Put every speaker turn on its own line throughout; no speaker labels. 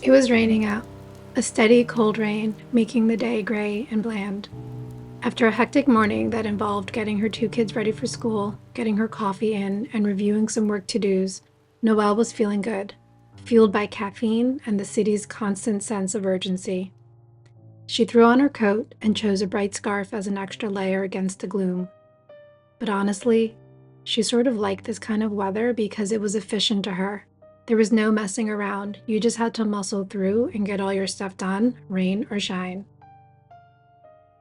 It was raining out, a steady cold rain, making the day gray and bland. After a hectic morning that involved getting her two kids ready for school, getting her coffee in, and reviewing some work to-dos, Noelle was feeling good, fueled by caffeine and the city's constant sense of urgency. She threw on her coat and chose a bright scarf as an extra layer against the gloom. But honestly, she sort of liked this kind of weather because it was efficient to her. There was no messing around. You just had to muscle through and get all your stuff done, rain or shine.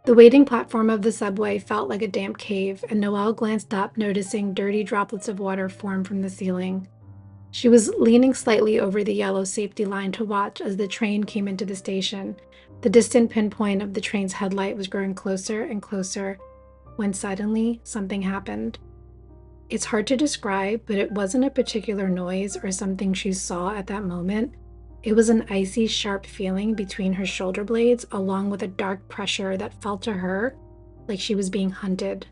The waiting platform of the subway felt like a damp cave, and Noelle glanced up, noticing dirty droplets of water form from the ceiling. She was leaning slightly over the yellow safety line to watch as the train came into the station. The distant pinpoint of the train's headlight was growing closer and closer when suddenly something happened. It's hard to describe, but it wasn't a particular noise or something she saw at that moment. It was an icy, sharp feeling between her shoulder blades, along with a dark pressure that felt to her like she was being hunted.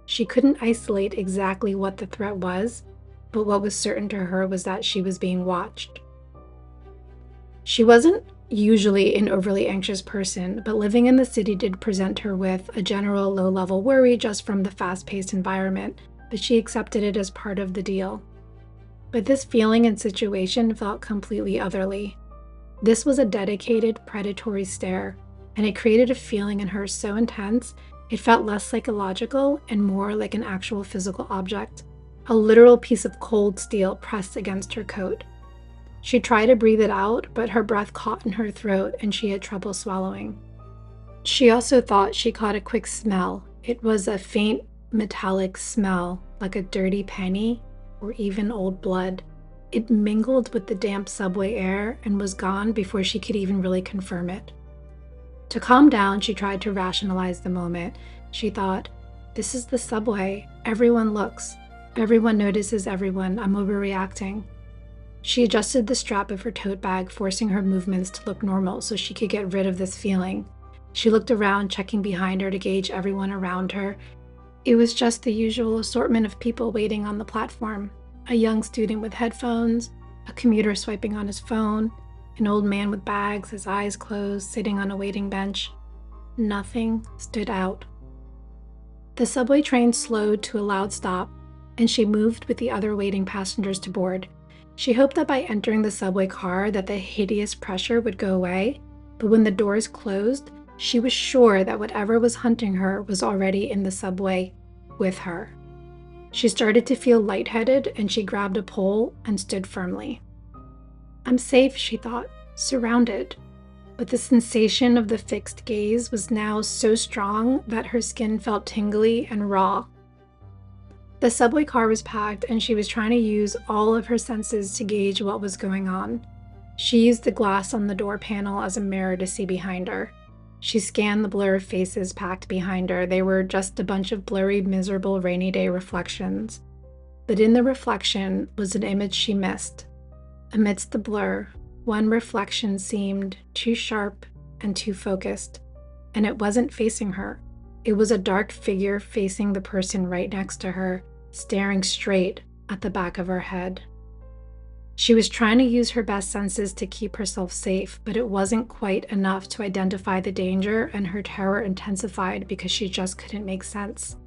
She couldn't isolate exactly what the threat was, but what was certain to her was that she was being watched. She wasn't usually an overly anxious person, but living in the city did present her with a general low-level worry just from the fast-paced environment, but she accepted it as part of the deal. But this feeling and situation felt completely otherly. This was a dedicated, predatory stare, and it created a feeling in her so intense, it felt less psychological and more like an actual physical object, a literal piece of cold steel pressed against her coat. She tried to breathe it out, but her breath caught in her throat and she had trouble swallowing. She also thought she caught a quick smell. It was a faint, metallic smell, like a dirty penny or even old blood. It mingled with the damp subway air and was gone before she could even really confirm it. To calm down, she tried to rationalize the moment. She thought, this is the subway. Everyone looks. Everyone notices everyone. I'm overreacting. She adjusted the strap of her tote bag, forcing her movements to look normal so she could get rid of this feeling. She looked around, checking behind her to gauge everyone around her. It was just the usual assortment of people waiting on the platform. A young student with headphones, a commuter swiping on his phone, an old man with bags, his eyes closed, sitting on a waiting bench. Nothing stood out. The subway train slowed to a loud stop, and she moved with the other waiting passengers to board. She hoped that by entering the subway car that the hideous pressure would go away, but when the doors closed, she was sure that whatever was hunting her was already in the subway with her. She started to feel lightheaded, and she grabbed a pole and stood firmly. I'm safe, she thought, surrounded. But the sensation of the fixed gaze was now so strong that her skin felt tingly and raw. The subway car was packed, and she was trying to use all of her senses to gauge what was going on. She used the glass on the door panel as a mirror to see behind her. She scanned the blur of faces packed behind her. They were just a bunch of blurry, miserable rainy day reflections. But in the reflection was an image she missed. Amidst the blur, one reflection seemed too sharp and too focused, and it wasn't facing her. It was a dark figure facing the person right next to her, staring straight at the back of her head. She was trying to use her best senses to keep herself safe, but it wasn't quite enough to identify the danger, and her terror intensified because she just couldn't make sense.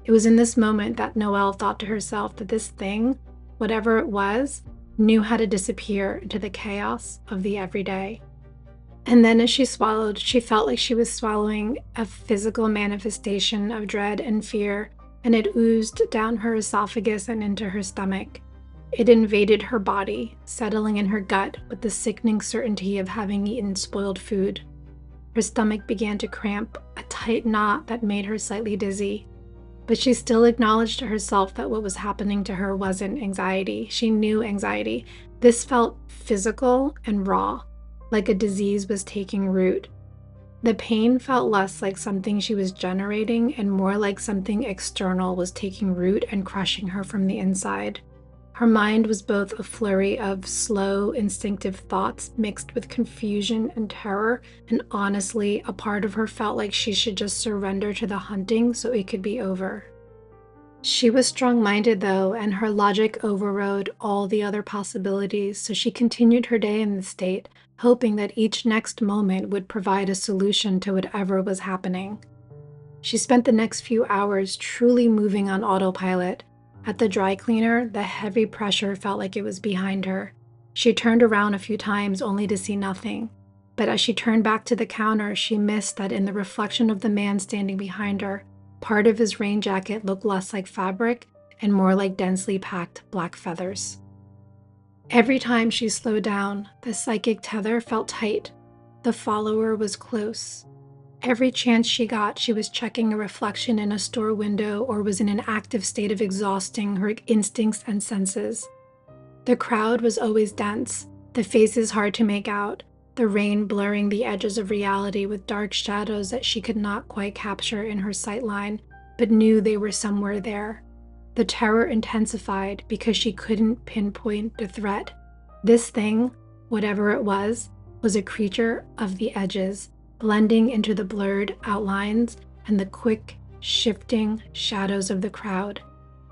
It was in this moment that Noelle thought to herself that this thing, whatever it was, knew how to disappear into the chaos of the everyday. And then as she swallowed, she felt like she was swallowing a physical manifestation of dread and fear, and it oozed down her esophagus and into her stomach. It invaded her body, settling in her gut with the sickening certainty of having eaten spoiled food. Her stomach began to cramp, a tight knot that made her slightly dizzy. But she still acknowledged to herself that what was happening to her wasn't anxiety. She knew anxiety. This felt physical and raw, like a disease was taking root. The pain felt less like something she was generating and more like something external was taking root and crushing her from the inside. Her mind was both a flurry of slow, instinctive thoughts mixed with confusion and terror, and honestly, a part of her felt like she should just surrender to the hunting so it could be over. She was strong-minded, though, and her logic overrode all the other possibilities, so she continued her day in the state, hoping that each next moment would provide a solution to whatever was happening. She spent the next few hours truly moving on autopilot. At the dry cleaner, the heavy pressure felt like it was behind her. She turned around a few times only to see nothing. But as she turned back to the counter, she missed that in the reflection of the man standing behind her, part of his rain jacket looked less like fabric and more like densely packed black feathers. Every time she slowed down, the psychic tether felt tight. The follower was close. Every chance she got, she was checking a reflection in a store window or was in an active state of exhausting her instincts and senses. The crowd was always dense, the faces hard to make out, the rain blurring the edges of reality with dark shadows that she could not quite capture in her sightline, but knew they were somewhere there. The terror intensified because she couldn't pinpoint the threat. This thing, whatever it was a creature of the edges, blending into the blurred outlines and the quick, shifting shadows of the crowd.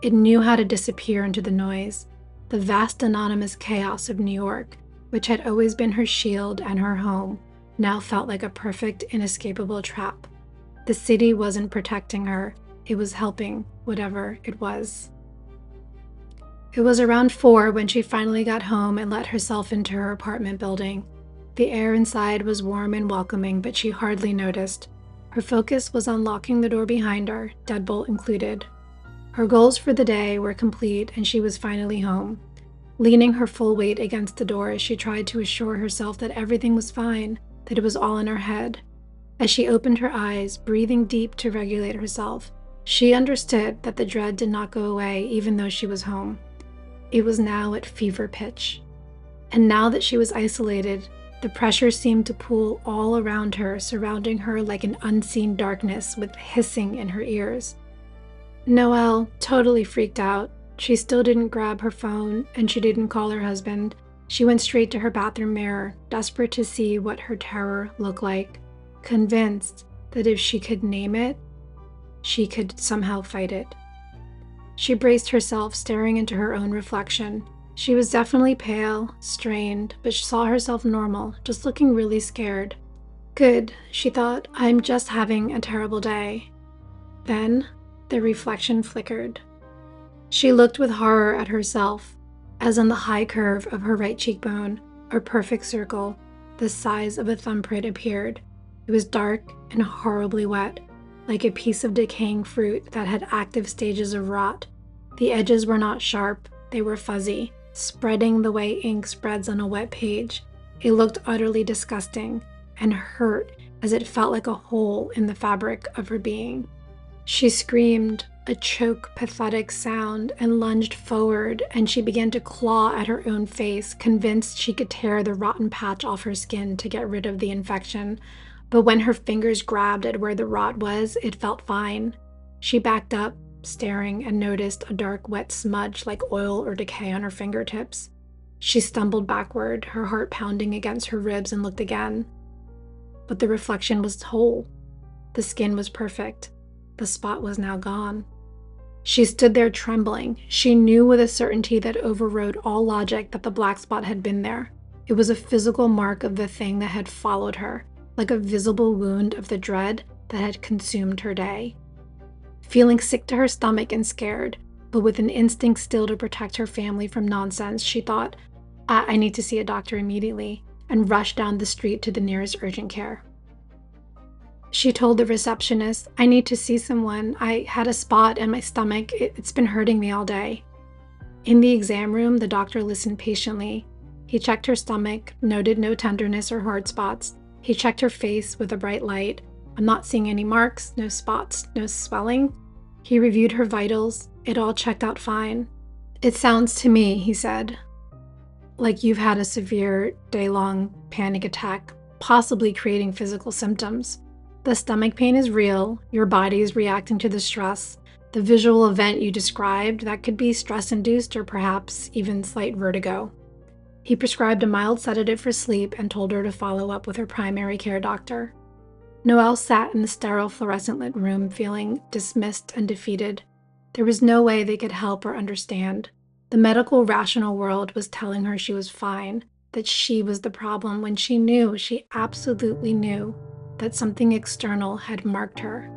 It knew how to disappear into the noise. The vast anonymous chaos of New York, which had always been her shield and her home, now felt like a perfect, inescapable trap. The city wasn't protecting her, it was helping, whatever it was. It was around 4 when she finally got home and let herself into her apartment building. The air inside was warm and welcoming, but she hardly noticed. Her focus was on locking the door behind her, deadbolt included. Her goals for the day were complete, and she was finally home. Leaning her full weight against the door, she tried to assure herself that everything was fine, that it was all in her head. As she opened her eyes, breathing deep to regulate herself, she understood that the dread did not go away even though she was home. It was now at fever pitch. And now that she was isolated, the pressure seemed to pool all around her, surrounding her like an unseen darkness with hissing in her ears. Noel, totally freaked out. She still didn't grab her phone, and she didn't call her husband. She went straight to her bathroom mirror, desperate to see what her terror looked like, convinced that if she could name it, she could somehow fight it. She braced herself, staring into her own reflection. She was definitely pale, strained, but she saw herself normal, just looking really scared. Good, she thought, I'm just having a terrible day. Then, the reflection flickered. She looked with horror at herself, as on the high curve of her right cheekbone, a perfect circle, the size of a thumbprint appeared. It was dark and horribly wet, like a piece of decaying fruit that had active stages of rot. The edges were not sharp, they were fuzzy, spreading the way ink spreads on a wet page. It looked utterly disgusting and hurt as it felt like a hole in the fabric of her being. She screamed, a choke, pathetic sound, and lunged forward, and she began to claw at her own face, convinced she could tear the rotten patch off her skin to get rid of the infection. But when her fingers grabbed at where the rot was, it felt fine. She backed up, staring, and noticed a dark, wet smudge like oil or decay on her fingertips. She stumbled backward, her heart pounding against her ribs, and looked again. But the reflection was whole. The skin was perfect. The spot was now gone. She stood there trembling. She knew with a certainty that overrode all logic that the black spot had been there. It was a physical mark of the thing that had followed her, like a visible wound of the dread that had consumed her day. Feeling sick to her stomach and scared, but with an instinct still to protect her family from nonsense, she thought, I need to see a doctor immediately, and rushed down the street to the nearest urgent care. She told the receptionist, I need to see someone. I had a spot in my stomach. It's been hurting me all day. In the exam room, the doctor listened patiently. He checked her stomach, noted no tenderness or hard spots. He checked her face with a bright light. I'm not seeing any marks, no spots, no swelling. He reviewed her vitals. It all checked out fine. It sounds to me, he said, like you've had a severe day-long panic attack, possibly creating physical symptoms. The stomach pain is real. Your body is reacting to the stress. The visual event you described, that could be stress-induced or perhaps even slight vertigo. He prescribed a mild sedative for sleep and told her to follow up with her primary care doctor. Noel sat in the sterile fluorescent-lit room feeling dismissed and defeated. There was no way they could help or understand. The medical rational world was telling her she was fine, that she was the problem, when she absolutely knew, that something external had marked her.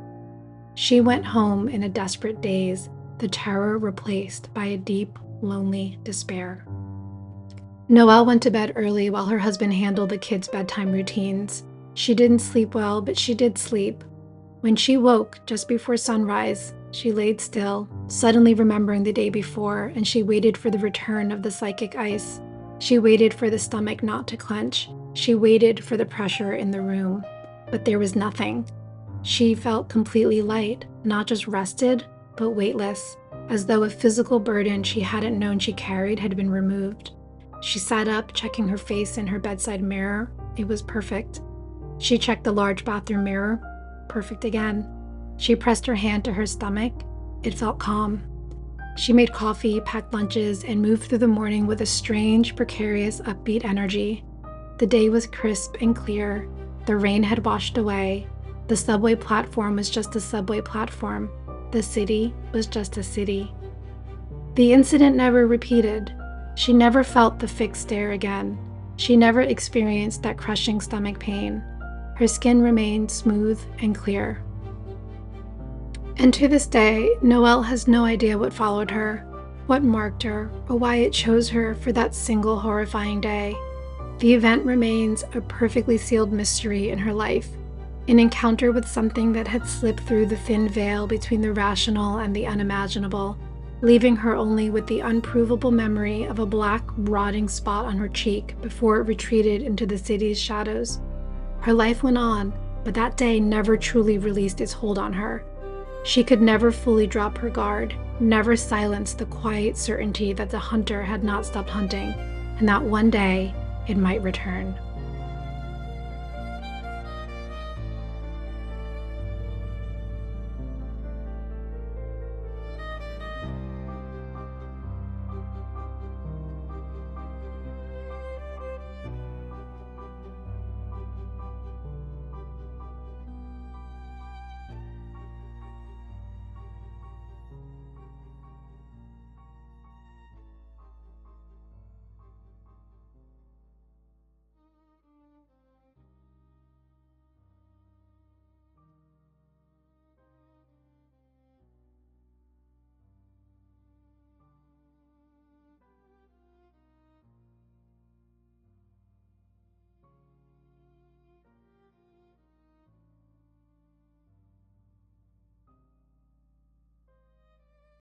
She went home in a desperate daze, the terror replaced by a deep, lonely despair. Noelle went to bed early while her husband handled the kids' bedtime routines. She didn't sleep well, but she did sleep. When she woke just before sunrise, she laid still, suddenly remembering the day before, and she waited for the return of the psychic ice. She waited for the stomach not to clench. She waited for the pressure in the room. But there was nothing. She felt completely light, not just rested, but weightless, as though a physical burden she hadn't known she carried had been removed. She sat up, checking her face in her bedside mirror. It was perfect. She checked the large bathroom mirror. Perfect again. She pressed her hand to her stomach. It felt calm. She made coffee, packed lunches, and moved through the morning with a strange, precarious, upbeat energy. The day was crisp and clear. The rain had washed away. The subway platform was just a subway platform. The city was just a city. The incident never repeated. She never felt the fixed stare again. She never experienced that crushing stomach pain. Her skin remained smooth and clear. And to this day, Noelle has no idea what followed her, what marked her, or why it chose her for that single horrifying day. The event remains a perfectly sealed mystery in her life, an encounter with something that had slipped through the thin veil between the rational and the unimaginable, leaving her only with the unprovable memory of a black, rotting spot on her cheek before it retreated into the city's shadows. Her life went on, but that day never truly released its hold on her. She could never fully drop her guard, never silence the quiet certainty that the hunter had not stopped hunting, and that one day it might return.